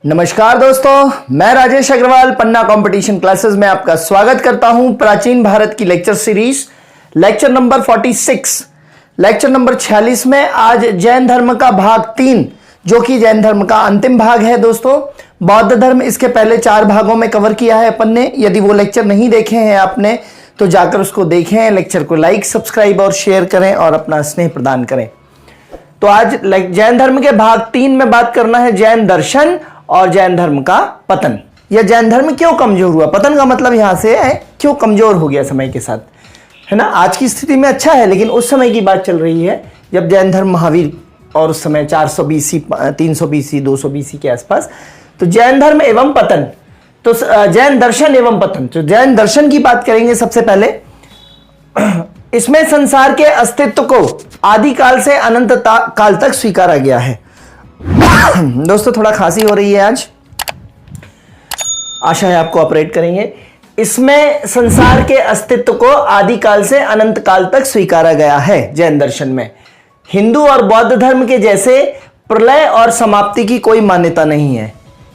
नमस्कार दोस्तों, मैं राजेश अग्रवाल पन्ना कंपटीशन क्लासेस में आपका स्वागत करता हूं। प्राचीन भारत की lecture series lecture number 46, lecture number 46 में आज जैन धर्म का भाग 3 जो कि जैन धर्म का अंतिम भाग है। दोस्तों, बौद्ध धर्म इसके पहले 4 भागों में कवर किया है अपन ने। यदि वो लेक्चर नहीं देखे हैं आपने तो जाकर उसको देखें। लेक्चर को लाइक, सब्सक्राइब और शेयर करें और अपना स्नेह प्रदान करें। तो आज जैन धर्म के भाग 3 में बात करना है जैन दर्शन और जैन धर्म का पतन। यह जैन धर्म क्यों कमजोर हुआ, पतन का मतलब यहां से है क्यों कमजोर हो गया समय के साथ, है ना। आज की स्थिति में अच्छा है, लेकिन उस समय की बात चल रही है जब जैन धर्म महावीर और उस समय 400 BC, 300 BC, 200 BC के आसपास। तो जैन धर्म एवं पतन, तो जैन दर्शन एवं पतन। तो जैन दर्शन की बात करेंगे सबसे पहले। इसमें संसार के अस्तित्व को आदिकाल से अनंत काल तक स्वीकारा गया है। दोस्तों, थोड़ा खांसी हो रही है आज, आशा है आपको ऑपरेट करेंगे। इसमें संसार के अस्तित्व को आदिकाल से अनंत काल तक स्वीकारा गया है जैन दर्शन में। हिंदू और बौद्ध धर्म के जैसे प्रलय और समाप्ति की कोई मान्यता नहीं है।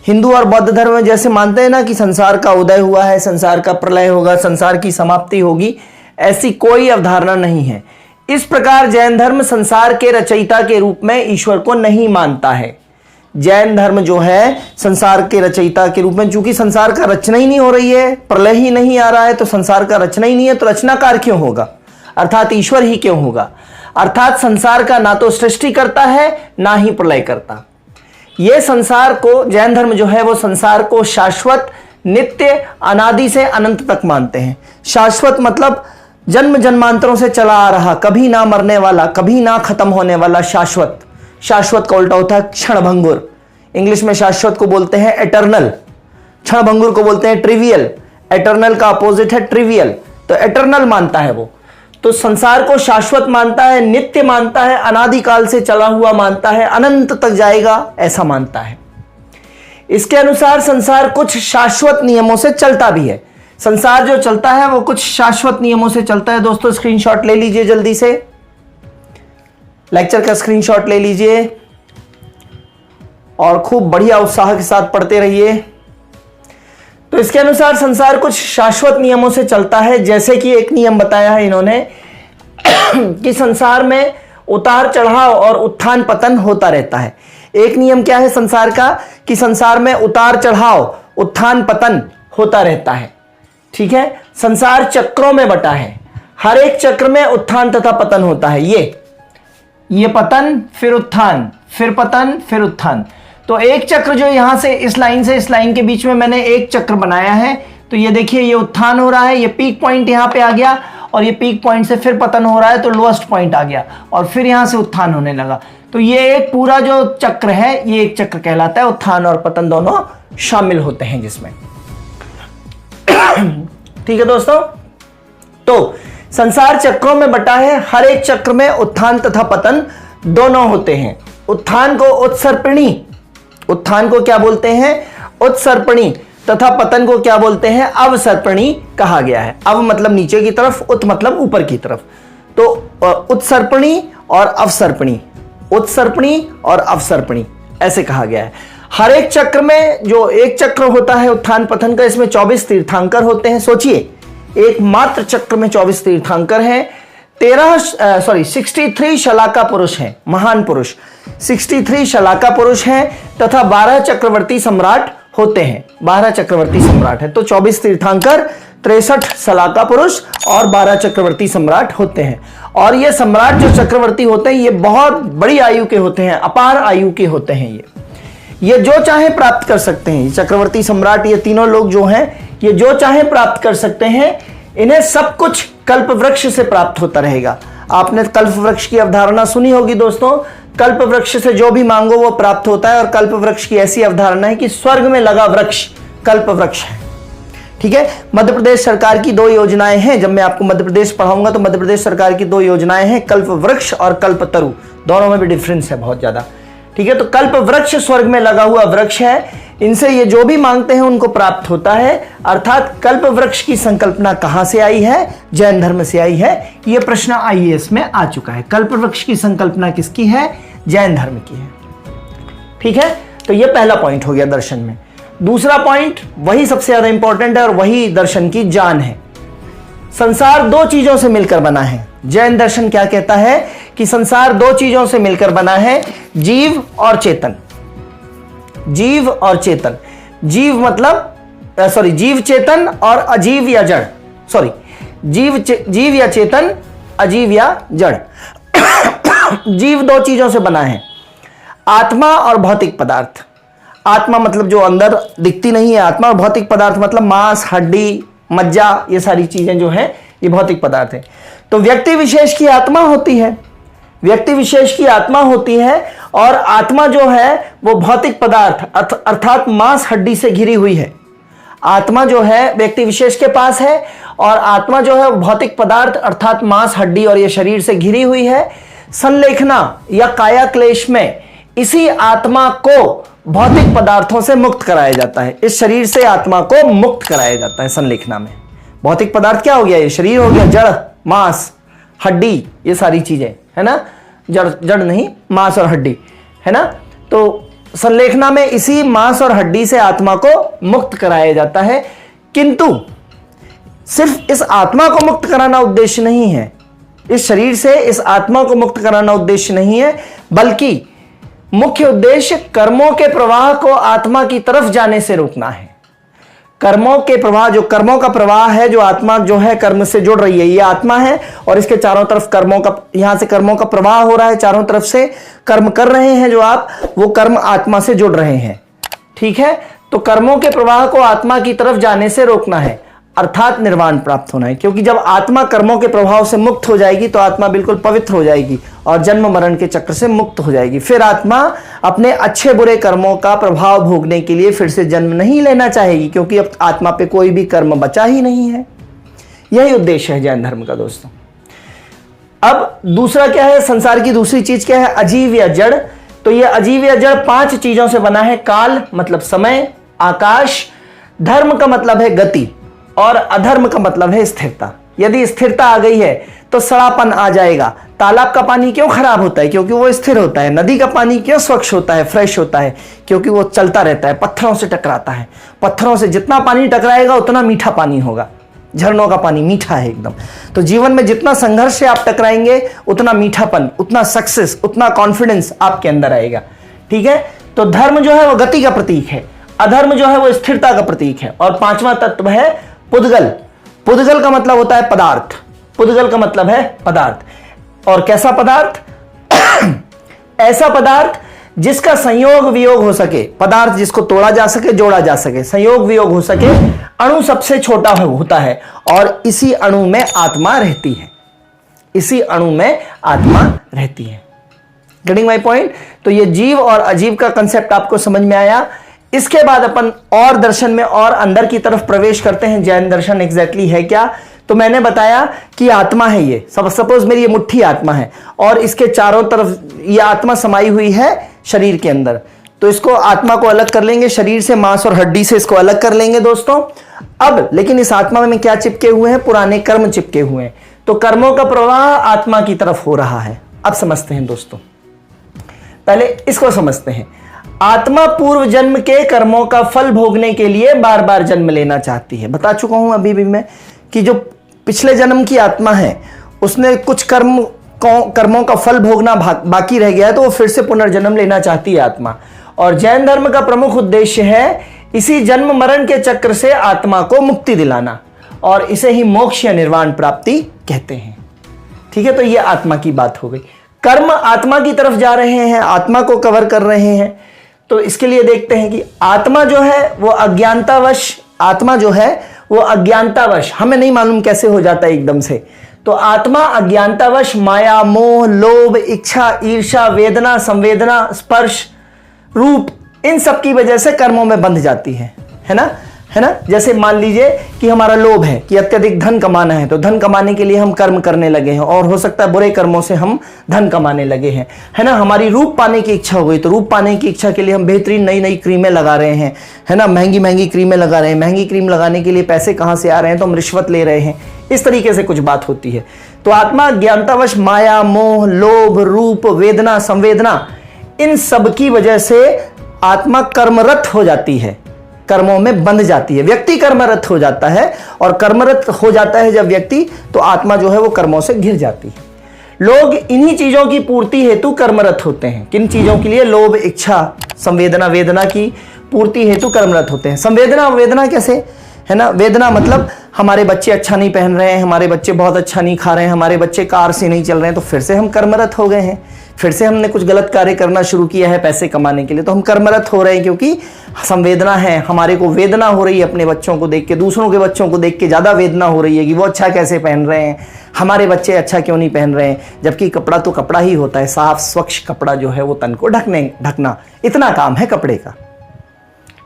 हिंदू और बौद्ध धर्म में जैसे मानते हैं ना कि संसार का उदय हुआ है, संसार का प्रलय होगा, संसार की समाप्ति होगी, ऐसी कोई अवधारणा नहीं है। इस प्रकार जैन धर्म संसार के रचयिता के रूप में ईश्वर को नहीं मानता है। जैन धर्म जो है संसार के रचयिता के रूप में, चूंकि संसार का रचना ही नहीं हो रही है, प्रलय ही नहीं आ रहा है, तो संसार का रचना ही नहीं है, तो रचनाकार क्यों होगा, अर्थात ईश्वर ही क्यों होगा। अर्थात संसार का ना तो सृष्टि करता है ना ही प्रलय करता। यह संसार को, जैन धर्म जो है वो संसार को शाश्वत, नित्य, अनादि से अनंत तक मानते हैं। शाश्वत मतलब जन्म जन्मांतरों से चला आ रहा, कभी ना मरने वाला, कभी ना खत्म होने वाला शाश्वत। शाश्वत का उल्टा होता है क्षणभंगुर। इंग्लिश में शाश्वत को बोलते हैं एटर्नल, क्षणभंगुर को बोलते हैं ट्रिवियल। एटर्नल का अपोजिट है ट्रिवियल, तो एटर्नल मानता है वो। तो संसार को शाश्वत मानता है, नित्य मानता है, अनादिकाल से चला हुआ मानता है, अनंत तक जाएगा ऐसा मानता है। इसके अनुसार संसार कुछ शाश्वत नियमों से चलता भी है। संसार जो चलता है वो कुछ शाश्वत नियमों से चलता है। दोस्तों, स्क्रीनशॉट ले लीजिए, जल्दी से लेक्चर का स्क्रीनशॉट ले लीजिए और खूब बढ़िया उत्साह के साथ पढ़ते रहिए। तो इसके अनुसार संसार कुछ शाश्वत नियमों से चलता है, जैसे कि एक नियम बताया है इन्होंने कि संसार में उतार चढ़ाव और उत्थान पतन होता रहता है। एक नियम क्या है संसार का, कि संसार में उतार चढ़ाव, उत्थान पतन होता रहता है। ठीक है, संसार चक्रों में बटा है, हर एक चक्र में उत्थान तथा पतन होता है। ये पतन, फिर उत्थान, फिर पतन, फिर उत्थान। तो एक चक्र जो यहां से इस लाइन से इस लाइन के बीच में मैंने एक चक्र बनाया है, तो ये देखिए ये उत्थान हो रहा है, ये पीक पॉइंट यहां पे आ गया और ये पीक पॉइंट से फिर पतन हो रहा है, तो लोएस्ट पॉइंट आ गया और फिर यहां से उत्थान होने लगा। तो ये एक पूरा जो चक्र है ये एक चक्र कहलाता है। उत्थान और पतन दोनों शामिल होते हैं जिसमें। ठीक है दोस्तों, तो संसार चक्रों में बटा है, हर एक चक्र में उत्थान तथा पतन दोनों होते हैं। उत्थान को उत्सर्पिणी, उत्थान को क्या बोलते हैं, उत्सर्पिणी, तथा पतन को क्या बोलते हैं, अवसर्पिणी कहा गया है। अव मतलब नीचे की तरफ, उत मतलब ऊपर की तरफ। तो उत्सर्पिणी और अवसर्पिणी, उत्सर्पिणी और अवसर्पिणी ऐसे कहा गया है। हर एक चक्र में जो एक चक्र होता है उत्थान पतन का, इसमें 24 तीर्थंकर होते हैं। सोचिए, एक मात्र चक्र में 24 तीर्थंकर हैं। 63 शलाका पुरुष हैं, महान पुरुष 63 शलाका पुरुष हैं, तथा 12 चक्रवर्ती सम्राट होते हैं। 12 चक्रवर्ती सम्राट है, तो 24 तीर्थंकर, 63 शलाका पुरुष और 12 चक्रवर्ती सम्राट होते हैं। और ये सम्राट जो चक्रवर्ती होते हैं ये बहुत बड़ी आयु के होते हैं, अपार आयु के होते हैं। ये जो चाहे प्राप्त कर सकते हैं। चक्रवर्ती सम्राट ये तीनों लोग जो हैं ये जो चाहे प्राप्त कर सकते हैं। इन्हें सब कुछ कल्प वृक्ष से प्राप्त होता रहेगा। आपने कल्प वृक्ष की अवधारणा सुनी होगी दोस्तों। कल्प वृक्ष से जो भी मांगो वो प्राप्त होता है, और कल्प वृक्ष की ऐसी अवधारणा है कि स्वर्ग में लगा वृक्ष कल्प वृक्ष है। ठीक है, मध्य प्रदेश सरकार की 2 योजनाएं हैं। जब मैं आपको मध्य प्रदेश पढ़ाऊंगा तो मध्य प्रदेश सरकार की 2 योजनाएं हैं, कल्प वृक्ष और कल्प तरु। दोनों में भी डिफरेंस है बहुत ज्यादा। ठीक है, तो कल्प वृक्ष स्वर्ग में लगा हुआ वृक्ष है, इनसे ये जो भी मांगते हैं उनको प्राप्त होता है। अर्थात कल्प वृक्ष की संकल्पना कहां से आई है, जैन धर्म से आई है। यह प्रश्न आईएएस में आ चुका है। कल्प वृक्ष की संकल्पना किसकी है, जैन धर्म की है। ठीक है, तो ये पहला पॉइंट हो गया दर्शन में। दूसरा पॉइंट वही सबसे ज्यादा इंपॉर्टेंट है और वही दर्शन की जान है। संसार दो चीजों से मिलकर बना है। जैन दर्शन क्या कहता है कि संसार दो चीजों से मिलकर बना है, जीव और चेतन। जीव और चेतन, जीव मतलब जीव चेतन और अजीव या जड़, जीव या चेतन, अजीव या जड़। जीव दो चीजों से बना है, आत्मा और भौतिक पदार्थ। आत्मा मतलब जो अंदर दिखती नहीं है आत्मा, और भौतिक पदार्थ मतलब मांस, हड्डी, मज्जा, ये सारी चीजें जो हैं ये भौतिक पदार्थ है। तो व्यक्ति विशेष की आत्मा होती है, व्यक्ति विशेष की आत्मा होती है, और आत्मा जो है वो भौतिक पदार्थ अर्थात मांस हड्डी से घिरी हुई है। आत्मा जो है व्यक्ति विशेष के पास है, और आत्मा जो है भौतिक पदार्थ अर्थात मांस हड्डी और ये शरीर से घिरी हुई है। संलेखना या काया क्लेश में इसी आत्मा को भौतिक पदार्थों से मुक्त कराया जाता है। इस शरीर से आत्मा को मुक्त कराया जाता है संलेखना में। भौतिक पदार्थ क्या हो गया, ये शरीर हो गया, जड़, मांस, हड्डी, ये सारी चीजें है ना, जड़ नहीं, मांस और हड्डी है ना। तो संलेखना में इसी मांस और हड्डी से आत्मा को मुक्त कराया जाता है। किंतु सिर्फ इस आत्मा को मुक्त कराना उद्देश्य नहीं है, इस शरीर से इस आत्मा को मुक्त कराना उद्देश्य नहीं है, बल्कि मुख्य उद्देश्य कर्मों के प्रवाह को आत्मा की तरफ जाने से रोकना है। कर्मों के प्रवाह, जो कर्मों का प्रवाह है, जो आत्मा जो है कर्म से जुड़ रही है, ये आत्मा है, और इसके चारों तरफ कर्मों का, यहां से कर्मों का प्रवाह हो रहा है, चारों तरफ से कर्म कर रहे हैं जो आप, वो कर्म आत्मा से जुड़ रहे हैं। ठीक है, तो कर्मों के प्रवाह को आत्मा की तरफ जाने से रोकना है, अर्थात निर्वाण प्राप्त होना है। क्योंकि जब आत्मा कर्मों के प्रभाव से मुक्त हो जाएगी तो आत्मा बिल्कुल पवित्र हो जाएगी और जन्म मरण के चक्र से मुक्त हो जाएगी। फिर आत्मा अपने अच्छे बुरे कर्मों का प्रभाव भोगने के लिए फिर से जन्म नहीं लेना चाहेगी, क्योंकि अब आत्मा पे कोई भी कर्म बचा ही नहीं है। यही उद्देश्य है जैन धर्म का दोस्तों। अब दूसरा क्या है, संसार की दूसरी चीज क्या है, अजीव या जड़। तो यह अजीव या जड़ 5 चीजों से बना है। काल मतलब समय, आकाश, धर्म का मतलब है गति, और अधर्म का मतलब है स्थिरता। यदि स्थिरता आ गई है तो सड़ापन आ जाएगा। तालाब का पानी क्यों खराब होता है, क्योंकि वो स्थिर होता है। नदी का पानी क्यों स्वच्छ होता है, फ्रेश होता है, क्योंकि वो चलता रहता है, पत्थरों से टकराता है। पत्थरों से जितना पानी टकराएगा उतना मीठा पानी होगा। झरनों का पानी मीठा है एकदम। तो जीवन में जितना संघर्ष से आप टकराएंगे उतना मीठापन, उतना सक्सेस, उतना कॉन्फिडेंस आपके अंदर आएगा। ठीक है, तो धर्म जो है वो गति का प्रतीक है, अधर्म जो है वो स्थिरता का प्रतीक है। और 5वां तत्व है पुद्गल। पुद्गल का मतलब होता है पदार्थ, पुद्गल का मतलब है पदार्थ। और कैसा पदार्थ? ऐसा पदार्थ जिसका संयोग वियोग हो सके, पदार्थ जिसको तोड़ा जा सके, जोड़ा जा सके, संयोग वियोग हो सके। अणु सबसे छोटा होता है और इसी अणु में आत्मा रहती है, इसी अणु में आत्मा रहती है। Getting my point? तो ये जीव और अजीव का कंसेप्ट आपको समझ में आया। इसके बाद अपन और दर्शन में और अंदर की तरफ प्रवेश करते हैं। जैन दर्शन एग्जैक्टली है क्या? तो मैंने बताया कि आत्मा है ये, सपोज मेरी ये मुट्ठी आत्मा है और इसके चारों तरफ ये आत्मा समाई हुई है शरीर के अंदर। तो इसको आत्मा को अलग कर लेंगे, शरीर से, मांस और हड्डी से इसको अलग कर लेंगे दोस्तों। अब लेकिन इस आत्मा में क्या चिपके हुए हैं? पुराने कर्म चिपके हुए हैं। तो कर्मों का प्रवाह आत्मा की तरफ हो रहा है। अब समझते हैं दोस्तों, पहले इसको समझते हैं। आत्मा पूर्व जन्म के कर्मों का फल भोगने के लिए बार बार जन्म लेना चाहती है। बता चुका हूं अभी भी मैं कि जो पिछले जन्म की आत्मा है उसने कुछ कर्मों का फल भोगना बाकी रह गया है, तो वो फिर से पुनर्जन्म लेना चाहती है आत्मा। और जैन धर्म का प्रमुख उद्देश्य है इसी जन्म मरण के चक्र से आत्मा को मुक्ति दिलाना, और इसे ही मोक्ष या निर्वाण प्राप्ति कहते हैं। ठीक है, तो ये आत्मा की बात हो गई। कर्म आत्मा की तरफ जा रहे हैं, आत्मा को कवर कर रहे हैं। तो इसके लिए देखते हैं कि आत्मा जो है वो अज्ञानतावश, आत्मा जो है वो अज्ञानतावश, हमें नहीं मालूम कैसे हो जाता है एकदम से। तो आत्मा अज्ञानतावश माया, मोह, लोभ, इच्छा, ईर्ष्या, वेदना, संवेदना, स्पर्श, रूप, इन सब की वजह से कर्मों में बंध जाती है ना, है ना। जैसे मान लीजिए कि हमारा लोभ है कि अत्यधिक धन कमाना है, तो धन कमाने के लिए हम कर्म करने लगे हैं, और हो सकता है बुरे कर्मों से हम धन कमाने लगे हैं, है ना। हमारी रूप पाने की इच्छा हो गई, तो रूप पाने की इच्छा के लिए हम बेहतरीन नई नई क्रीमें लगा रहे हैं, है ना, महंगी महंगी क्रीमें लगा रहे हैं। महंगी क्रीम लगाने के लिए पैसे कहाँ से आ रहे हैं? तो हम रिश्वत ले रहे हैं। इस तरीके से कुछ बात होती है। तो आत्मा ज्ञानतावश माया, मोह, लोभ, रूप, वेदना, संवेदना, इन सब की वजह से आत्मा कर्मरत हो जाती है, कर्मों में बंध जाती है। व्यक्ति कर्मरत हो जाता है, और कर्मरत हो जाता है जब व्यक्ति, तो आत्मा जो है वो कर्मों से घिर जाती है। लोग इन्हीं चीजों की पूर्ति हेतु कर्मरत होते हैं। किन चीजों के लिए? लोभ, इच्छा, संवेदना, वेदना की पूर्ति हेतु कर्मरत होते हैं। संवेदना, वेदना कैसे है ना? वेदना मतलब हमारे बच्चे अच्छा नहीं पहन रहे हैं, हमारे बच्चे बहुत अच्छा नहीं खा रहे हैं, हमारे बच्चे कार से नहीं चल रहे हैं, तो फिर से हम कर्मरत हो गए हैं। फिर से हमने कुछ गलत कार्य करना शुरू किया है पैसे कमाने के लिए, तो हम कर्मरत हो रहे हैं, क्योंकि संवेदना है, हमारे को वेदना हो रही है अपने बच्चों को देख के, दूसरों के बच्चों को देख के ज़्यादा वेदना हो रही है कि वो अच्छा कैसे पहन रहे हैं, हमारे बच्चे अच्छा क्यों नहीं पहन रहे हैं। जबकि कपड़ा तो कपड़ा ही होता है, साफ स्वच्छ कपड़ा जो है वो तन को ढकना, इतना काम है कपड़े का।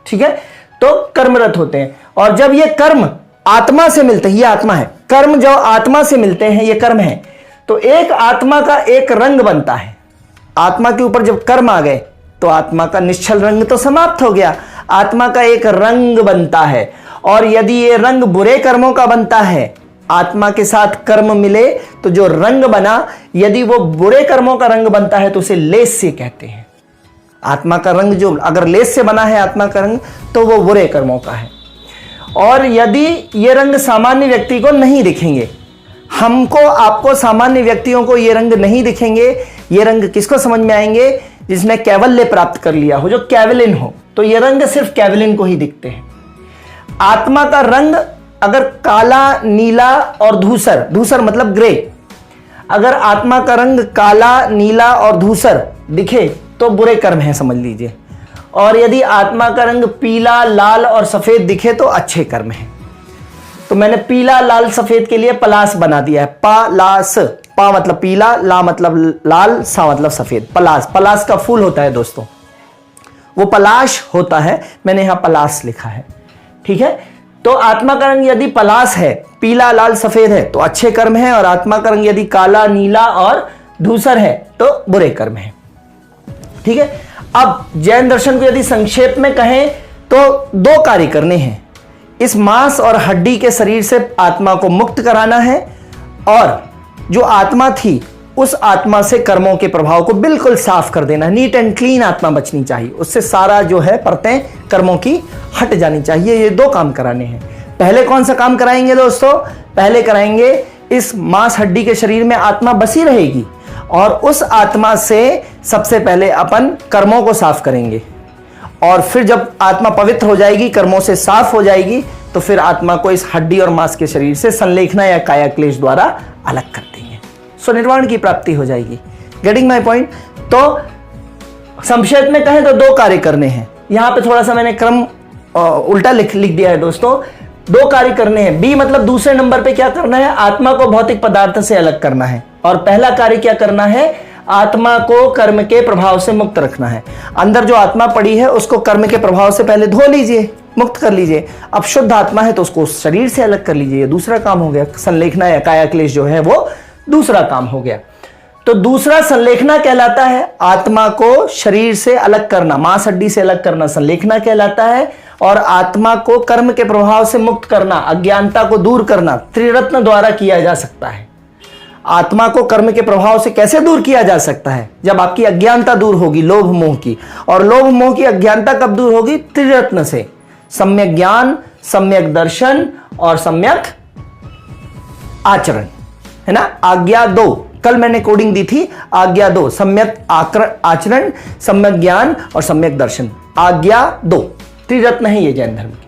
ठीक है, तो कर्मरत होते हैं। और जब ये कर्म आत्मा से मिलते हैं, ये आत्मा है, कर्म जो आत्मा से मिलते हैं ये कर्म है, तो एक आत्मा का एक रंग बनता है। आत्मा के ऊपर जब कर्म आ गए तो आत्मा का निश्चल रंग तो समाप्त हो गया, आत्मा का एक रंग बनता है। और यदि ये रंग बुरे कर्मों का बनता है, आत्मा के साथ कर्म मिले तो जो रंग बना, यदि वो बुरे कर्मों का रंग बनता है तो उसे लेस्य कहते हैं। आत्मा का रंग जो अगर लेस से बना है आत्मा का रंग, तो वो बुरे कर्मों का है। और यदि ये रंग सामान्य व्यक्ति को नहीं दिखेंगे, हमको आपको सामान्य व्यक्तियों को ये रंग नहीं दिखेंगे, ये रंग किसको समझ में आएंगे? जिसने कैवल्य प्राप्त कर लिया हो, जो कैवलिन हो, तो ये रंग सिर्फ कैवलिन को ही दिखते हैं। आत्मा का रंग अगर काला, नीला और धूसर, धूसर मतलब ग्रे, अगर आत्मा का रंग काला, नीला और धूसर दिखे तो बुरे कर्म है समझ लीजिए। और यदि आत्मा का रंग पीला, लाल और सफेद दिखे तो अच्छे कर्म है। तो मैंने पीला, लाल, सफेद के लिए पलास बना दिया है, पालास। पा मतलब पीला, ला मतलब लाल, सा मतलब सफेद। पलास, पलास का फूल होता है दोस्तों, वो पलाश होता है, मैंने यहां पलास लिखा है। ठीक है, तो आत्मा का रंग यदि पलास है, पीला, लाल, सफेद है तो अच्छे कर्म है, और आत्मा का रंग यदि काला, नीला और धूसर है तो बुरे कर्म है। ठीक है, अब जैन दर्शन को यदि संक्षेप में कहें तो दो कार्य करने हैं। इस मांस और हड्डी के शरीर से आत्मा को मुक्त कराना है, और जो आत्मा थी उस आत्मा से कर्मों के प्रभाव को बिल्कुल साफ कर देना। नीट एंड क्लीन आत्मा बचनी चाहिए, उससे सारा जो है परतें कर्मों की हट जानी चाहिए। ये दो काम कराने हैं। पहले कौन सा काम कराएंगे दोस्तों? पहले कराएंगे इस मांस हड्डी के शरीर में आत्मा बसी रहेगी, और उस आत्मा से सबसे पहले अपन कर्मों को साफ करेंगे, और फिर जब आत्मा पवित्र हो जाएगी, कर्मों से साफ हो जाएगी, तो फिर आत्मा को इस हड्डी और मांस के शरीर से संलेखना या काया क्लेश द्वारा अलग कर देंगे। सो निर्वाण की प्राप्ति हो जाएगी। Getting my point? तो संक्षेप में कहें तो दो कार्य करने हैं। यहां पे थोड़ा सा मैंने क्रम उल्टा लिख दिया है दोस्तों। दो कार्य करने हैं। बी मतलब दूसरे नंबर पे क्या करना है? आत्मा को भौतिक पदार्थ से अलग करना है। और पहला कार्य क्या करना है? आत्मा को कर्म के प्रभाव से मुक्त रखना है। अंदर जो आत्मा पड़ी है उसको कर्म के प्रभाव से पहले धो लीजिए, मुक्त कर लीजिए। अब शुद्ध आत्मा है तो उसको शरीर से अलग कर लीजिए, ये दूसरा काम हो गया। संलेखना या काया क्लेश जो है वो दूसरा काम हो गया। तो दूसरा संलेखना कहलाता है, आत्मा को शरीर से अलग करना, मांस हड्डी से अलग करना संलेखना कहलाता है। और आत्मा को कर्म के प्रभाव से मुक्त करना, अज्ञानता को दूर करना त्रिरत्न द्वारा किया जा सकता है। आत्मा को कर्म के प्रभाव से कैसे दूर किया जा सकता है? जब आपकी अज्ञानता दूर होगी, लोभ मोह की। और लोभ मोह की अज्ञानता कब दूर होगी? त्रिरत्न से। सम्यक ज्ञान, सम्यक दर्शन और सम्यक आचरण, है ना। आज्ञा दो, कल मैंने कोडिंग दी थी, आज्ञा दो, सम्यक आचरण, सम्यक ज्ञान और सम्यक दर्शन। आज्ञा दो, त्रिरत्न है ये जैन धर्म की।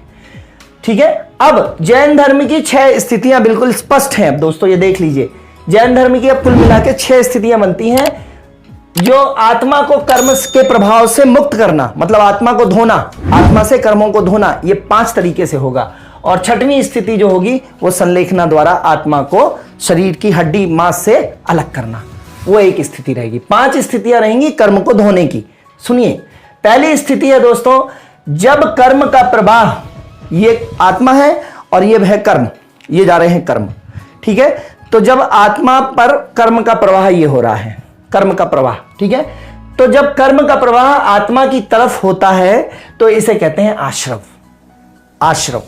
ठीक है, अब जैन धर्म की 6 स्थितियां बिल्कुल स्पष्ट हैं। अब दोस्तों ये देख लीजिए, जैन धर्म की अब कुल मिला के 6 स्थितियां बनती हैं। जो आत्मा को कर्म के प्रभाव से मुक्त करना, मतलब आत्मा को धोना, आत्मा से कर्मों को धोना, ये 5 तरीके से होगा। और 6वीं स्थिति जो होगी वो संलेखना द्वारा आत्मा को शरीर की हड्डी मांस से अलग करना, वो एक स्थिति रहेगी। 5 स्थितियां रहेंगी कर्म को धोने की। सुनिए, पहली स्थिति है दोस्तों, जब कर्म का प्रवाह, ये आत्मा है और ये है कर्म, ये जा रहे हैं कर्म। ठीक है, तो जब आत्मा पर कर्म का प्रवाह ये हो रहा है, कर्म का प्रवाह। ठीक है, तो जब कर्म का प्रवाह आत्मा की तरफ होता है तो इसे कहते हैं आश्रव। आश्रव,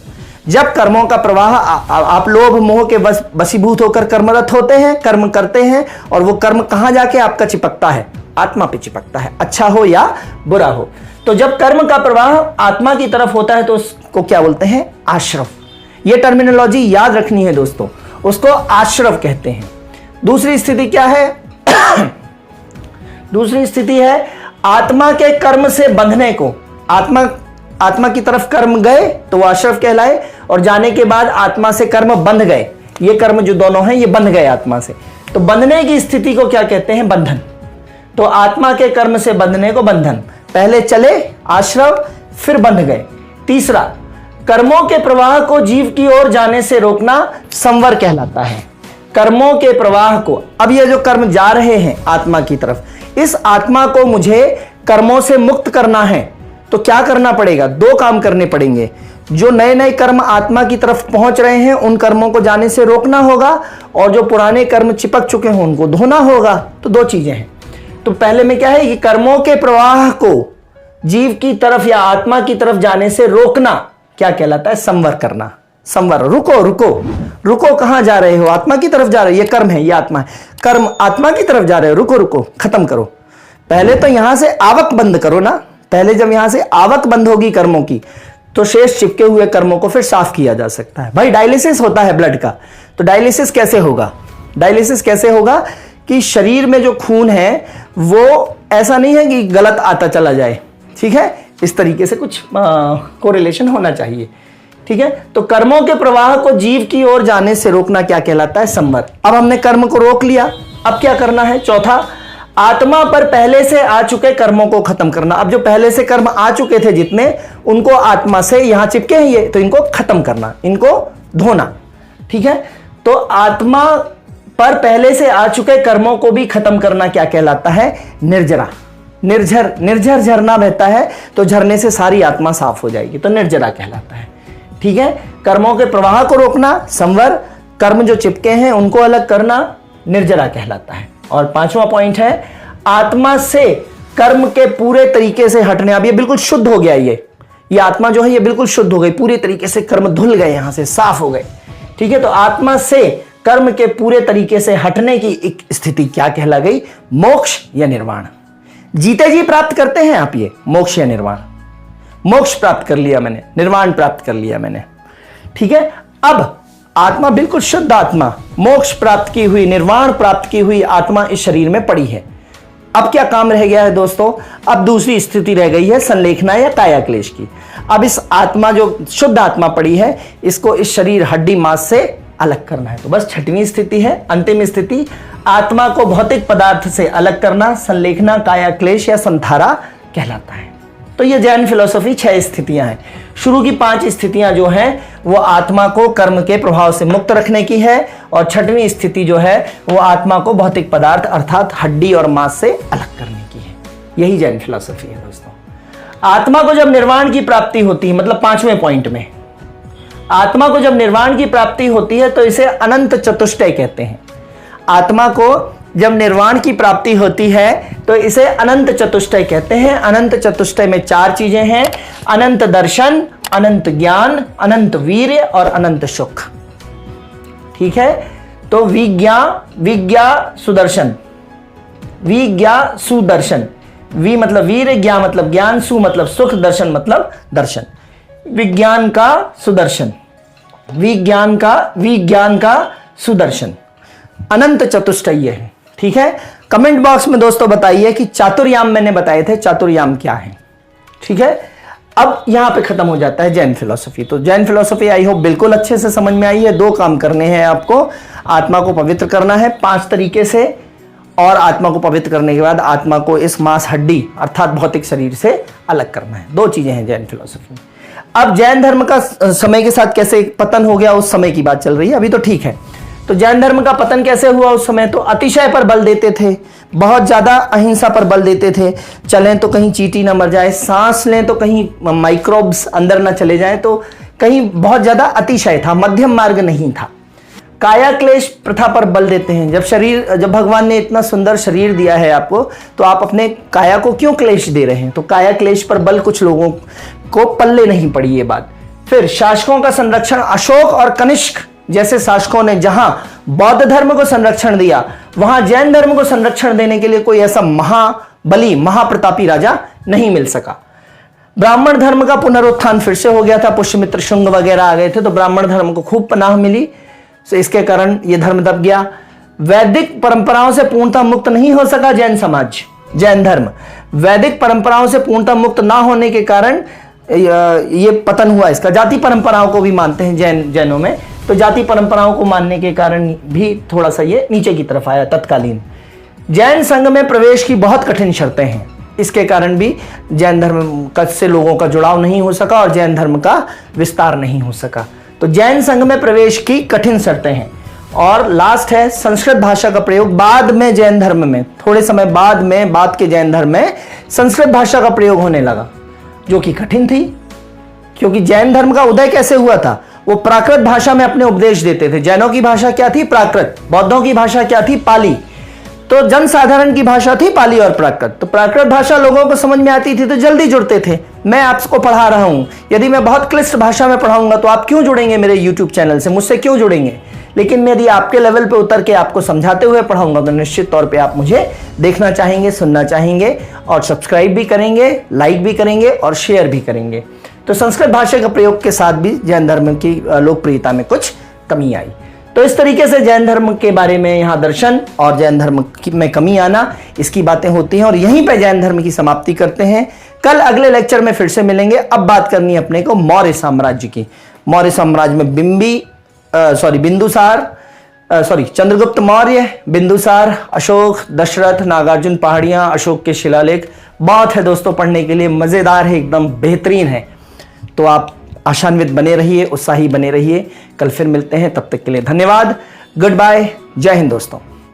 जब कर्मों का प्रवाह आप लोभ मोह के वशीभूत होकर कर्मरत होते हैं, कर्म करते हैं, और वो कर्म कहां जाके आपका चिपकता है? आत्मा पे चिपकता है, अच्छा हो या बुरा हो। तो जब कर्म का प्रवाह आत्मा की तरफ होता है तो उसको क्या बोलते हैं? आश्रव। यह टर्मिनोलॉजी याद रखनी है दोस्तों, उसको आश्रव कहते हैं। दूसरी स्थिति क्या है? दूसरी स्थिति है आत्मा के कर्म से बंधने को। आत्मा की तरफ कर्म गए तो वो आश्रव कहलाए, और जाने के बाद आत्मा से कर्म बंध गए, ये कर्म जो दोनों हैं ये बंध गए आत्मा से, तो बंधने की स्थिति को क्या कहते हैं? बंधन। तो आत्मा के कर्म से बंधने को बंधन। पहले चले आश्रव, फिर बंध गए। तीसरा, कर्मों के प्रवाह को जीव की ओर जाने से रोकना संवर कहलाता है। कर्मों के प्रवाह को, अब ये जो कर्म जा रहे हैं आत्मा की तरफ, इस आत्मा को मुझे कर्मों से मुक्त करना है, तो क्या करना पड़ेगा? दो काम करने पड़ेंगे। जो नए नए कर्म आत्मा की तरफ पहुंच रहे हैं उन कर्मों को जाने से रोकना होगा, और जो पुराने कर्म चिपक चुके हैं उनको धोना होगा। तो दो चीजें हैं। तो पहले में क्या है कि कर्मों के प्रवाह को जीव की तरफ या आत्मा की तरफ जाने से रोकना क्या कहलाता है? संवर करना। संवर, रुको रुको रुको, कहां जा रहे हो? आत्मा की तरफ जा रहे हो, ये कर्म है, ये आत्मा है। कर्म आत्मा की तरफ जा रहे हो, रुको रुको, खत्म करो। पहले तो यहां से आवक बंद करो ना। पहले जब यहां से आवक बंद होगी कर्मों की, तो शेष चिपके हुए कर्मों को फिर साफ किया जा सकता है। भाई डायलिसिस होता है ब्लड का, तो डायलिसिस कैसे होगा? डायलिसिस कैसे होगा कि शरीर में जो खून है वो ऐसा नहीं है कि गलत आता चला जाए, ठीक है? इस तरीके से कुछ कोरिलेशन होना चाहिए, ठीक है? तो कर्मों के प्रवाह को जीव की ओर जाने से रोकना क्या कहलाता है? संवर। अब हमने कर्म को रोक लिया, अब क्या करना है? चौथा, आत्मा पर पहले से आ चुके कर्मों को खत्म करना। अब जो पहले से कर्म आ चुके थे जितने, उनको आत्मा से यहां चिपके हैं ये, तो इनको खत्म करना, इनको धोना, ठीक है? तो आत्मा पर पहले से आ चुके कर्मों को भी खत्म करना क्या कहलाता है? निर्जरा। निर्झर झरना बहता है तो झरने से सारी आत्मा साफ हो जाएगी, तो निर्जरा कहलाता है, ठीक है? कर्मों के प्रवाह को रोकना संवर, कर्म जो चिपके हैं उनको अलग करना निर्जरा कहलाता है। और पांचवा पॉइंट है आत्मा से कर्म के पूरे तरीके से हटने। अब ये बिल्कुल शुद्ध हो गया, ये आत्मा जो है ये बिल्कुल शुद्ध हो गई, पूरे तरीके से कर्म धुल गए, यहां से साफ हो गए, ठीक है? तो आत्मा से कर्म के पूरे तरीके से हटने की एक स्थिति क्या कहला गई? मोक्ष या निर्वाण। जीते जी प्राप्त करते हैं आप ये मोक्ष या निर्वाण। मोक्ष प्राप्त कर लिया मैंने, निर्वाण प्राप्त कर लिया मैंने, ठीक है? अब आत्मा बिल्कुल शुद्ध आत्मा, मोक्ष प्राप्त की हुई, निर्वाण प्राप्त की हुई आत्मा इस शरीर में पड़ी है। अब क्या काम रह गया है दोस्तों? अब दूसरी स्थिति रह गई है संलेखना या काया क्लेश की। अब इस आत्मा जो शुद्ध आत्मा पड़ी है, इसको इस शरीर हड्डी मांस से अलग करना है। तो बस छठवीं स्थिति है, अंतिम स्थिति, आत्मा को भौतिक पदार्थ से अलग करना, संलेखना, काया क्लेश या संथारा कहलाता है। तो ये जैन फिलॉसफी 6 स्थितियां हैं। शुरू की 5 स्थितियां जो हैं वो आत्मा को कर्म के प्रभाव से मुक्त रखने की है, और छठवीं स्थिति जो है वो आत्मा को भौतिक पदार्थ अर्थात हड्डी और मांस से अलग करने की है। यही जैन फिलॉसफी है दोस्तों। आत्मा को जब निर्वाण की प्राप्ति होती है, मतलब 5वें पॉइंट में, आत्मा को जब निर्वाण की प्राप्ति होती है तो इसे अनंत चतुष्टय कहते हैं। आत्मा को जब निर्वाण की प्राप्ति होती है तो इसे अनंत चतुष्टय कहते हैं। अनंत चतुष्टय में 4 चीजें हैं: अनंत दर्शन, अनंत ज्ञान, अनंत वीर्य और अनंत सुख, ठीक है? तो विज्ञा सुदर्शन, विज्ञा सुदर्शन, वी मतलब वीर, ज्ञा मतलब ज्ञान, सु मतलब सुख, दर्शन मतलब दर्शन। विज्ञान का सुदर्शन, विज्ञान का सुदर्शन, अनंत चतुष्टय है, ठीक है? कमेंट बॉक्स में दोस्तों बताइए कि चातुर्याम मैंने बताए थे, चातुर्याम क्या है, ठीक है? अब यहां पे खत्म हो जाता है जैन फिलॉसफी। तो जैन फिलॉसफी आई होप बिल्कुल अच्छे से समझ में आई है। 2 काम करने हैं आपको, आत्मा को पवित्र करना है 5 तरीके से, और आत्मा को पवित्र करने के बाद आत्मा को इस मांस हड्डी अर्थात भौतिक शरीर से अलग करना है। 2 चीजें हैं जैन फिलॉसफी में। अब जैन धर्म का समय के साथ कैसे पतन हो गया, उस समय की बात चल रही है, अभी तो ठीक है। तो जैन धर्म का पतन कैसे हुआ उस समय? तो अतिशय पर बल देते थे, बहुत ज्यादा अहिंसा पर बल देते थे। चलें तो कहीं चींटी ना मर जाए, सांस लें तो कहीं माइक्रोब्स अंदर ना चले जाएं, तो कहीं बहुत ज्यादा अतिशय था, मध्यम मार्ग नहीं था। काया क्लेश प्रथा पर बल देते हैं। जब भगवान ने इतना सुंदर शरीर दिया है आपको, तो आप अपने काया को क्यों क्लेश दे रहे हैं? तो काया क्लेश पर बल कुछ लोगों को पल्ले नहीं पड़ी ये बात। फिर शासकों का संरक्षण, अशोक और कनिष्क जैसे शासकों ने जहां बौद्ध धर्म को संरक्षण दिया, वहां जैन धर्म को संरक्षण देने के लिए कोई ऐसा महाबली महाप्रतापी राजा नहीं मिल सका। ब्राह्मण धर्म का पुनरुत्थान फिर से हो गया था, पुष्यमित्र शुंग वगैरह आ गए थे, तो ब्राह्मण धर्म को खूब पनाह मिली, तो इसके कारण यह धर्म दब गया। वैदिक परंपराओं से पूर्णतः मुक्त नहीं हो सका जैन समाज, जैन धर्म वैदिक परंपराओं से पूर्णतः मुक्त ना होने के कारण ये पतन हुआ इसका। जाति परंपराओं को भी मानते हैं जैनों में, तो जाति परंपराओं को मानने के कारण भी थोड़ा सा ये नीचे की तरफ आया तत्कालीन। जैन संघ में प्रवेश की बहुत कठिन शर्तें हैं, इसके कारण भी जैन धर्म से लोगों का जुड़ाव नहीं हो सका और जैन धर्म का विस्तार नहीं हो सका। तो जैन संघ में प्रवेश की कठिन शर्तें हैं। और लास्ट है संस्कृत भाषा का प्रयोग। बाद में जैन धर्म में, थोड़े समय बाद के जैन धर्म में संस्कृत भाषा का प्रयोग होने लगा, जो कि कठिन थी, क्योंकि जैन धर्म का उदय कैसे हुआ था, वो प्राकृत भाषा में अपने उपदेश देते थे। जैनों की भाषा क्या थी? प्राकृत। बौद्धों की भाषा क्या थी? पाली। तो जनसाधारण की भाषा थी पाली और प्राकृत। तो प्राकृत भाषा लोगों को समझ में आती थी तो जल्दी जुड़ते थे। मैं आपको पढ़ा रहा हूं, यदि मैं बहुत क्लिष्ट भाषा में पढ़ाऊंगा तो आप क्यों जुड़ेंगे मेरे YouTube चैनल से, मुझसे क्यों जुड़ेंगे? लेकिन यदि आपके लेवल पे उतर के आपको समझाते हुए पढ़ाऊंगा तो निश्चित तौर पे आप मुझे देखना चाहेंगे, सुनना चाहेंगे और सब्सक्राइब भी करेंगे, लाइक भी करेंगे और शेयर भी करेंगे। तो संस्कृत भाषा के प्रयोग के साथ भी जैन धर्म की लोकप्रियता में कुछ कमी आई। तो इस तरीके से जैन धर्म के बारे में यहाँ दर्शन और जैन धर्म में कमी आना, इसकी बातें होती हैं और यहीं पे जैन धर्म की समाप्ति करते हैं। कल अगले लेक्चर में फिर से मिलेंगे। अब बात करनी है अपने को मौर्य साम्राज्य की। मौर्य साम्राज्य में चंद्रगुप्त मौर्य, बिंदुसार, अशोक, दशरथ, नागार्जुन पहाड़ियां, अशोक के शिलालेख, बहुत है दोस्तों पढ़ने के लिए, मजेदार है, एकदम बेहतरीन है। तो आप आशान्वित बने रहिए, उत्साही बने रहिए। कल फिर मिलते हैं, तब तक के लिए धन्यवाद, गुड बाय, जय हिंद दोस्तों।